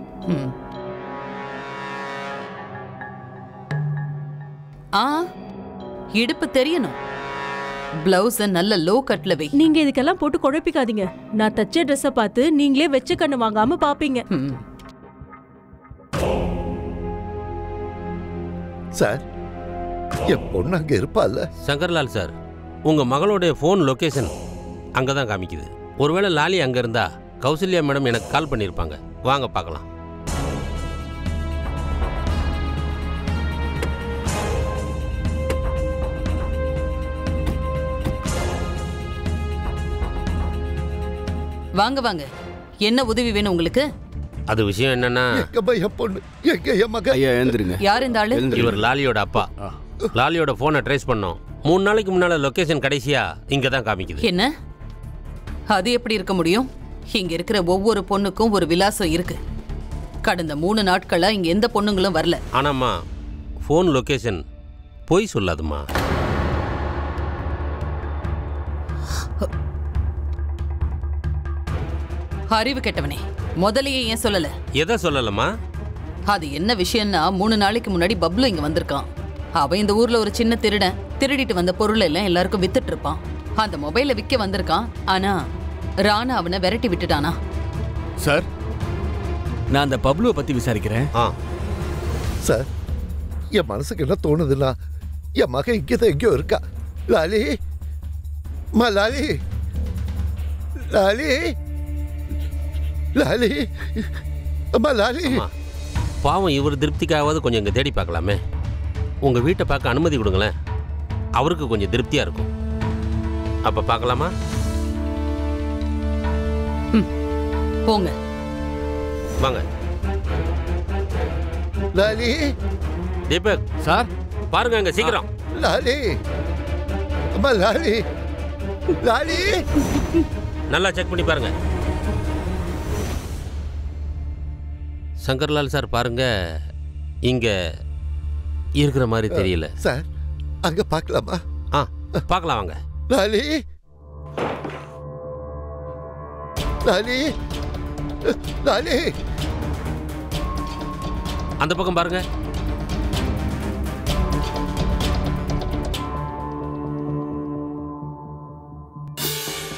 இடுப்பு தெரியணும். பிளவுஸ் நல்ல லோ கட்ல வை. நீங்க இதுக்கெல்லாம் போட்டு குழப்பிக்காதீங்க. நான் தச்ச ட்ரெஸ்ஸை பார்த்து நீங்களே வெச்ச கண்ணு வாங்காம பாப்பீங்க. சார் என் பொண்ணு அங்க இருப்பாள்ல? சங்கர்லால் சார், உங்க மகளுடைய ஃபோன் லொகேஷன் அங்கதான் காமிக்குது. ஒருவேளை லாலி அங்க இருந்தா கௌசல்யா மேடம் எனக்கு கால் பண்ணியிருப்பாங்க. வாங்க பார்க்கலாம். வாங்க வாங்க, என்ன உதவி வேணும் உங்களுக்கு? அது விஷயம் என்னன்னா, என் பொண்ணு எங்க என் மகன்? ஐயா எழுந்துருங்க. யார் இந்த ஆளு? இவர் லாலியோட அப்பா. லாலியோட போனை ட்ரேஸ் பண்ணோம். 3 நாளைக்கு முன்னால லொகேஷன் கடைசியா இங்க தான் காமிக்குது. என்ன? அது எப்படி இருக்க முடியும்? இங்க இருக்கிற ஒவ்வொரு பொண்ணுக்கும் ஒரு விலாசம் இருக்கு. கடந்த 3 நாட்களா இங்க எந்த பொண்ணுங்களும் வரல. ஆனாம்மா, ஃபோன் லொகேஷன் பொய் சொல்லாதுமா. அறிவு கெட்டவனே, முதலையே ஏன் சொல்லல? எதை சொல்லலமா? அது என்ன விஷயம்னா, 3 நாளைக்கு முன்னாடி பப்ளு இங்க வந்திருக்கான். அவன் இந்த ஊர்ல ஒரு சின்ன திருடன். திருடிட்டு வந்த பொருள் எல்லாம் எல்லாருக்கும் வித்துட்டு இருப்பான். அந்த மொபைலை விற்க வந்திருக்கான். ஆனா ராணா அவனை விரட்டி விட்டுட்டானா? சார், நான் அந்த பப்ளுவை பத்தி விசாரிக்கிறேன். சார், என் மனசுக்கு என்ன தோணுதுன்னா, என் மகன் இங்கதான் எங்கேயோ இருக்கா. லாலி, லாலி, லாலி, லாலி, அம்மா லாலி. பாவம், இவர் திருப்திக்காவது கொஞ்சம் இங்க தேடி பார்க்கலாமே. உங்க வீட்டை பார்க்க அனுமதி கொடுங்களேன். அவருக்கு கொஞ்சம் திருப்தியா இருக்கும். அப்ப பார்க்கலாமா? போங்க, வாங்க. லாலி, தீபக் சார், பாருங்க அங்க சீக்கிரம். லாலி, அம்மா லாலி, லாலி. நல்லா செக் பண்ணி பாருங்க. சங்கர்லால் சார், பாருங்க, இங்க இருக்கிற மாதிரி தெரியல. சார், அங்க பார்க்கலாமா? பார்க்கலாம் வாங்க. லாலி, லாலி, லாலி. அந்த பக்கம் பாருங்க.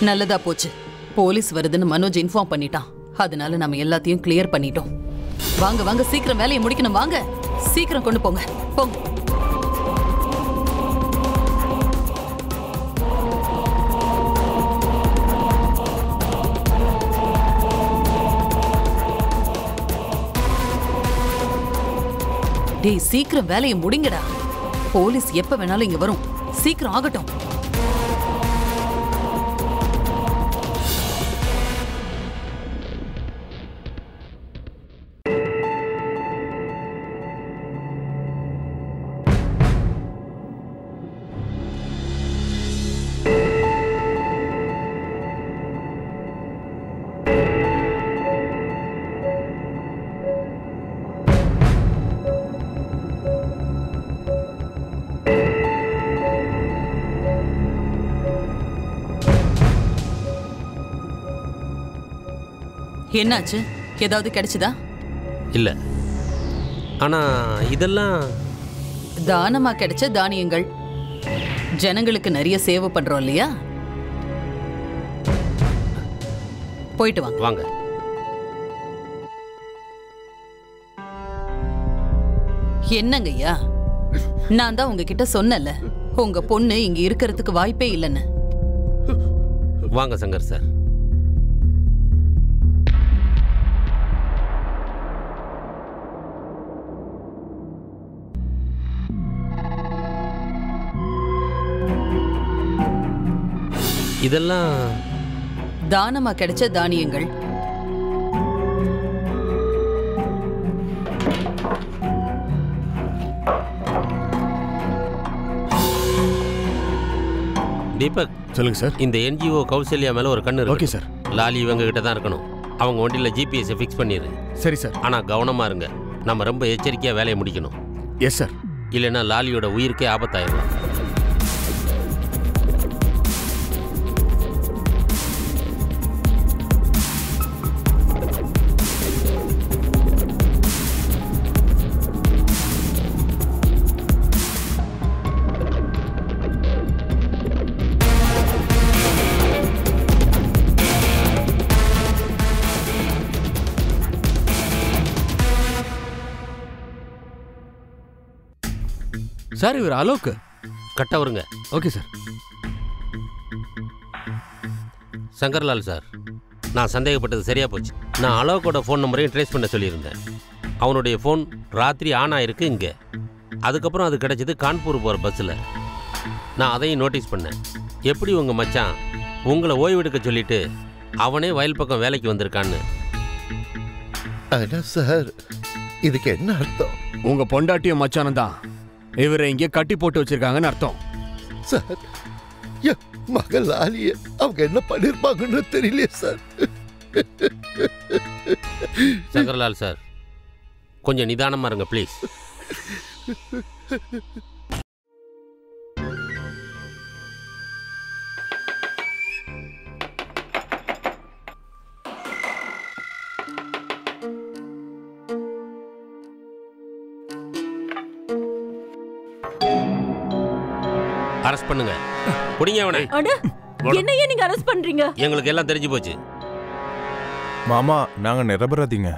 நல்லதா போச்சு. போலீஸ் வருதுன்னு மனோஜ் இன்ஃபார்ம் பண்ணிட்டான். அதனால நம்ம எல்லாத்தையும் கிளியர் பண்ணிட்டோம். வாங்க வாங்க, சீக்கிரம் வேலையை முடிக்கணும். வாங்க, சீக்கிரம் கொண்டு போங்க. போங்க. டேய், சீக்கிரம் வேலையை முடிங்கடா. போலீஸ் எப்ப வேணாலும் இங்க வரும். சீக்கிரம் ஆகட்டும். என்னாச்சு? ஏதாவது கிடைச்சதா? இல்ல. ஆனா இதெல்லாம் தானமா கிடைச்ச தானியங்கள். ஜனங்களுக்கு நிறைய சேவை பண்றோம் இல்லையா? போயிட்டு வாங்க. வாங்க. என்னங்க ஐயா, நான் தான் உங்ககிட்ட சொன்னல, உங்க பொண்ணு இங்க இருக்கிறதுக்கு வாய்ப்பே இல்லைன்னு. வாங்க சங்கர் சார். இதெல்லாம் தானமா கிடைச்ச தானியங்கள். தீபக், சொல்லுங்க சார். இந்த என்ஜிஓ கௌசல்யா மேல ஒரு கண்ணு இருக்கு. Okay sir. லாலி இவங்க கிட்ட தான் இருக்கணும். அவங்க வண்டியில் ஜிபிஎஸ் ஃபிக்ஸ் பண்ணிடு. சரி சார். ஆனா கவனமா இருங்க. நம்ம ரொம்ப எச்சரிக்கையா வேலையை முடிக்கணும். Yes sir. இல்லைன்னா லாலியோட உயிருக்கே ஆபத்தாயிரும். சார் இவர் அலோக். கட்ட வருங்க. Okay sir. சங்கர்லால் சார், நான் சந்தேகப்பட்டது சரியா போச்சு. நான் அலோக்கோட ஃபோன் நம்பரையும் ட்ரேஸ் பண்ண சொல்லியிருந்தேன். அவனுடைய ஃபோன் ராத்திரி ஆன் ஆயிருக்கு இங்கே. அதுக்கப்புறம் அது கிடைச்சது கான்பூர் போகிற பஸ்ஸில். நான் அதையும் நோட்டீஸ் பண்ணேன். எப்படி உங்கள் மச்சான் உங்களை ஓய்வெடுக்க சொல்லிட்டு அவனே வயல் பக்கம் வேலைக்கு வந்திருக்கான்னு. சார் இதுக்கு என்ன அர்த்தம்? உங்க பொண்டாட்டியும் மச்சானம் தான் இவரை இங்கே கட்டி போட்டு வச்சிருக்காங்கன்னு அர்த்தம். சார் மகள் லாலிய அவங்க என்ன பண்ணிருப்பாங்கன்னு தெரியலையே சார். சங்கர்லால் சார், கொஞ்சம் நிதானமா இருங்க ப்ளீஸ். அரெஸ்ட் பண்ணுங்க. புடிங்க அவனை. என்னையே நீங்க அரெஸ்ட் பண்றீங்க? எங்களுக்கு எல்லாம் தெரிஞ்சு போச்சு. மாமா, நாங்க நிரபராதிங்க.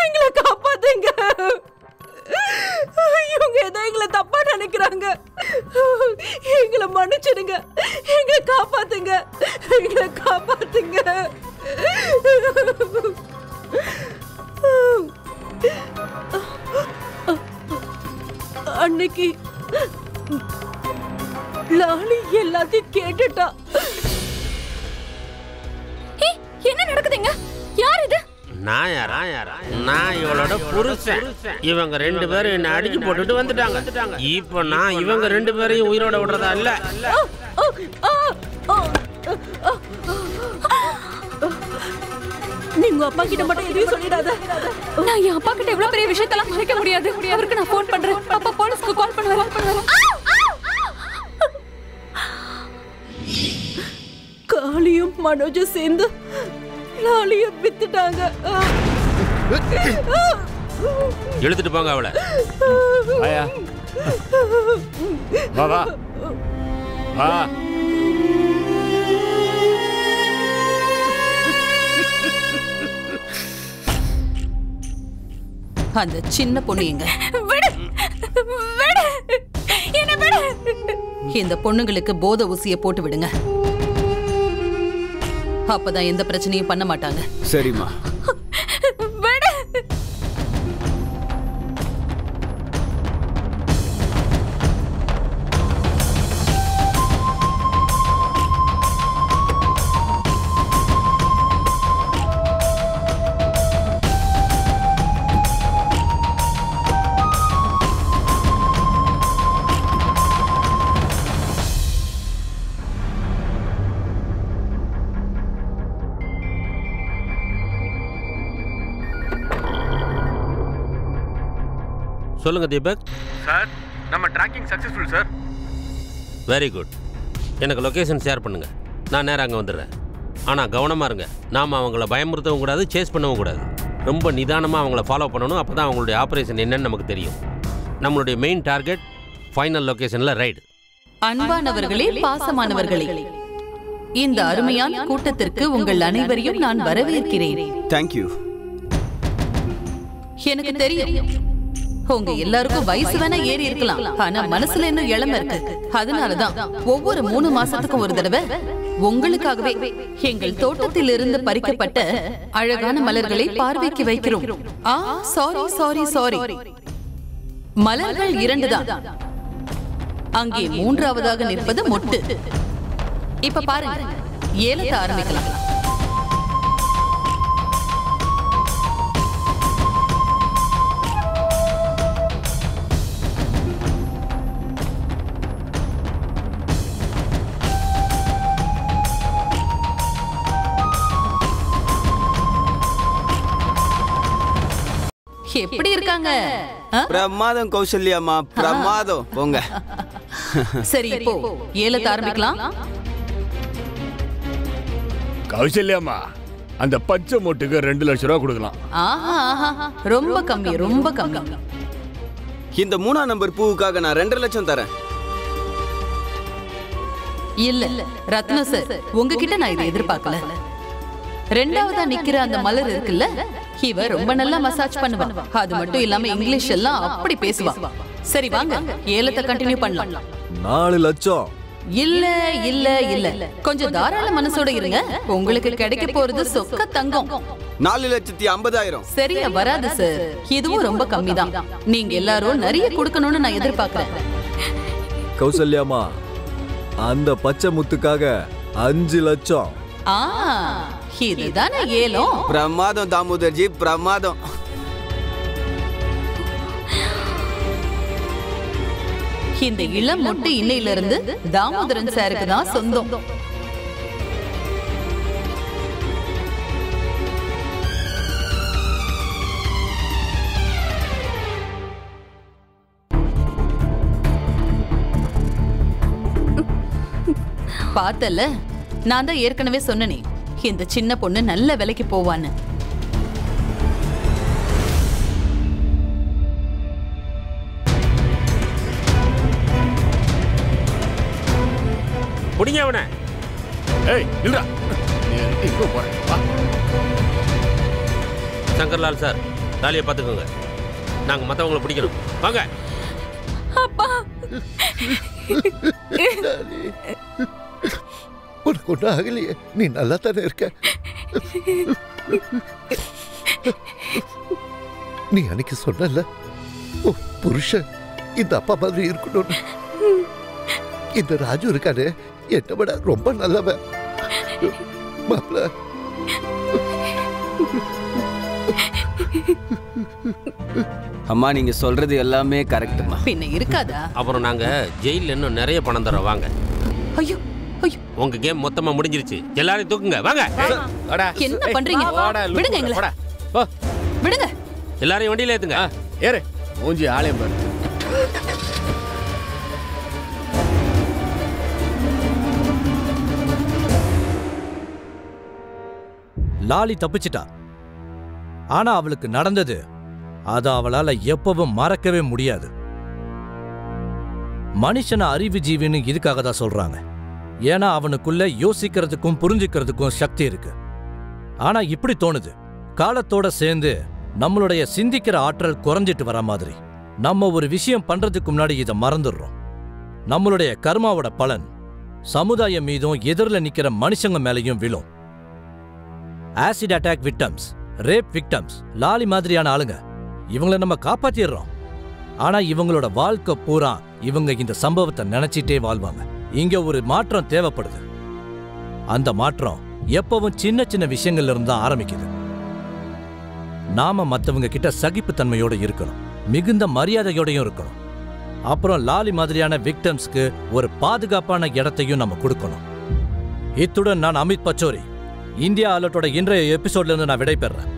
எங்களை காப்பாத்துங்க. இவங்க ஏதோ எங்களை தப்பா நினைக்கிறாங்க. எங்களை மன்னிச்சிடுங்க. எங்களை காப்பாத்துங்க. எங்களை காப்பாத்துங்க. அன்னைக்கு லாலி எல்லாத்தையும் கேட்டுட்டா. என்ன நடக்குதுங்க? யார் இது? நான் யாரா? நான் இவளோட புருஷன். இவங்க ரெண்டு பேரும் என்ன அடிச்சு போட்டுட்டு வந்துட்டாங்க. இப்போ நான் இவங்க ரெண்டு பேரையும் உயிரோட விடுறதா இல்ல. நீங்க அப்பா கிட்ட மட்டும் எதையும் சொல்லிடாத. நான் என் அப்பா கிட்ட இவ்வளவு பெரிய விஷயத்தெல்லாம் மறைக்க முடியாது. அவருக்கு நான் ஃபோன் பண்றேன். அப்பா போலீஸ்க்கு கால் பண்ணுவாரு. காளியும் மனோஜும் சேர்ந்து லாலிய வித்துட்டாங்க. எழுதிட்டு போங்க அவளை. வா வா வா. அந்த சின்ன பொண்ணு எங்க? இந்த பொண்ணுங்களுக்கு போத ஊசியை போட்டு விடுங்க. அப்பதான் எந்த பிரச்சனையும் பண்ண மாட்டாங்க. சரிம்மா. சொல்லுங்க தீபக். சார், நம்ம tracking successful sir. Very good. எனக்கு லொகேஷன் ஷேர் பண்ணுங்க. நான் நேராக அங்கே வந்துடுறேன். ஆனால் கவனமாக இருங்க. நாம் அவங்கள பயமுறுத்தவும் கூடாது, சேஸ் பண்ணவும் கூடாது. ரொம்ப நிதானமாக அவங்கள ஃபாலோ பண்ணணும். அப்போ தான் அவங்களுடைய ஆப்ரேஷன் என்னன்னு நமக்கு தெரியும். நம்மளுடைய மெயின் டார்கெட் ஃபைனல் லொகேஷனில் ரைடு. அன்பானவர்களே, பாசமானவர்களே, இந்த அருமையான கூட்டத்திற்கு உங்கள் அனைவரையும் நான் வரவேற்கிறேன். தேங்க்யூ. எனக்கு தெரியும் உங்க எல்லாருக்கும் வயசு வேணா ஏறி இருக்கலாம், ஆனா மனசுல இன்னும் இளமை இருக்கு. அதனாலதான் ஒவ்வொரு 3 மாசத்துக்கும் ஒரு தடவை உங்களுக்காகவே எங்கள் தோட்டத்தில் இருந்து பறிக்கப்பட்ட அழகான மலர்களை பார்வைக்கு வைக்கிறோம். சாரி, மலர்கள் 2 தான். அங்கே 3ஆவதாக நிற்பது மொட்டு. இப்ப பாருங்க, ஏலத்தை ஆரம்பிக்கலாம். எப்படி இருக்காங்க? பிரமாதம் கௌசல்யாமா, பிரமாதம். போங்க. சரி, இப்போ ஏலத்தை ஆரம்பிக்கலாம். கௌசல்யாமா, அந்த பச்சை மொட்டுக்கு 2 லட்சம் ரூபாய் கொடுக்கலாம். ரொம்ப கம்மி, ரொம்ப கம்மி. இந்த 3ஆம் நம்பர் பூவுக்காக நான் 2 லட்சம் தரேன். இல்ல ரத்ன சார், உங்ககிட்ட நான் இதை எதிர்பார்க்கல. 2ஆவதா நிக்கிற அந்த மலர் இருக்குல்ல, இவ ரொம்ப நல்லா மசாஜ் பண்ணுவா. அது மட்டும் இல்லாம இங்கிலீஷ் எல்லாம் அப்படி பேசுவா. சரி வாங்க, ஏலத்தை கண்டினியூ பண்ணலாம். 4 லட்சம். இல்ல இல்ல இல்ல, கொஞ்சம் தாராள மனசோட இருங்க. உங்களுக்கு கிடைக்க போறது சொக்க தங்கம். 4,50,000. சரியா வராது சார், இதுவும் ரொம்ப கம்மிதான். நீங்க எல்லாரும் நிறைய கொடுக்கணும்னு நான் எதிர்பார்க்கிறேன். கௌசல்யாமா, அந்த பச்சை முத்துக்காக 5 லட்சம். இதுதானே ஏலம். பிரமாதம் தாமோதர்ஜி, பிரமாதம். இந்த இளம் மொட்டு இன்னையில இருந்து தாமோதரன் சாருக்கு தான் சொந்தம். பார்த்தல, நான் தான் ஏற்கனவே சொன்னனே, இந்த சின்ன பொண்ணு நல்ல விலைக்கு போவான்னு. புடிங்க அவனை. ஏய் நில்றா, எங்க போற? வா. சங்கர்லால் சார், தாலியை பார்த்துக்கோங்க. நாங்க மத்தவங்களை பிடிக்கணும். வாங்க. அப்பா, உனக்கு ஒன்றும் ஆகலையே, நீ நல்லா தானே இருக்க. நீ அன்னைக்கு சொன்னல, புருஷன் இந்த அப்பா மாதிரி இருக்கணும்னு. இந்த ராஜு இருக்கானே, என்னை விட ரொம்ப நல்லவன். மாப்ள, அம்மா நீங்க சொல்றது எல்லாமே கரெக்ட்மா. பின்ன இருக்காதா? அப்புறம் நாங்க ஜெயில இன்னும் நிறைய பணம் தரோம். வாங்க. ஐயோ ஐயோ, உங்க கேம் மொத்தமா முடிஞ்சிருச்சு. எல்லாரையும் தூக்குங்க. வாங்க. என்ன பண்றீங்க? விடுங்க எங்களை, விடுங்க. எல்லாரையும் வண்டியில ஏத்துங்க. ஏறு. மூஞ்சி ஆலயம் பாரு. லாலி தப்பிச்சிட்டா. ஆனா அவளுக்கு நடந்தது அத அவளால எப்பவும் மறக்கவே முடியாது. மனுஷனை அறிவு ஜீவின்னு இதுக்காக தான் சொல்றாங்க. ஏன்னா அவனுக்குள்ள யோசிக்கிறதுக்கும் புரிஞ்சுக்கிறதுக்கும் சக்தி இருக்கு. ஆனா இப்படி தோணுது, காலத்தோட சேர்ந்து நம்மளுடைய சிந்திக்கிற ஆற்றல் குறைஞ்சிட்டு வர மாதிரி. நம்ம ஒரு விஷயம் பண்றதுக்கு முன்னாடி இதை மறந்துடுறோம். நம்மளுடைய கர்மாவோட பலன் சமுதாயம் மீதும் எதிரில் நிக்கிற மனுஷங்க மேலையும் விழும். Acid attack victims, rape victims, Lali மாதிரியான ஆளுங்க, இவங்களை நம்ம காப்பாத்திடுறோம். ஆனா இவங்களோட வாழ்க்கை பூரா இவங்க இந்த சம்பவத்தை நினைச்சிட்டே வாழ்வாங்க. இங்க ஒரு மாற்றம் தேவைப்படுது. அந்த மாற்றம் எப்பவும் சின்ன சின்ன விஷயங்கள்ல இருந்து தான் ஆரம்பிக்குது. நாம மத்தவங்க கிட்ட சகிப்புத்தன்மையோட இருக்கணும், மிகுந்த மரியாதையோடையும் இருக்கணும். அப்புறம் லாலி மாதிரியான விக்டம்ஸ்க்கு ஒரு பாதுகாப்பான இடத்தையும் நம்ம கொடுக்கணும். இத்துடன் நான் அமித் பச்சோரி, இந்தியா அலர்ட்டோட இன்றைய எபிசோட்ல இருந்து நான் விடைபெறேன்.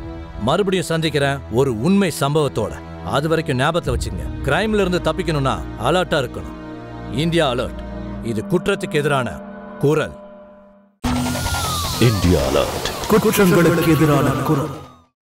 மறுபடியும் சந்திக்கிறேன் ஒரு உண்மை சம்பவத்தோட. அது வரைக்கும் ஞாபகத்தை வச்சுங்க, கிரைம்ல இருந்து தப்பிக்கணும்னா அலர்ட்டா இருக்கணும். இந்தியா அலர்ட், இது குற்றத்துக்கு எதிரான குரல். இந்தியா அலர்ட், குற்றங்களுக்கு எதிரான குரல்.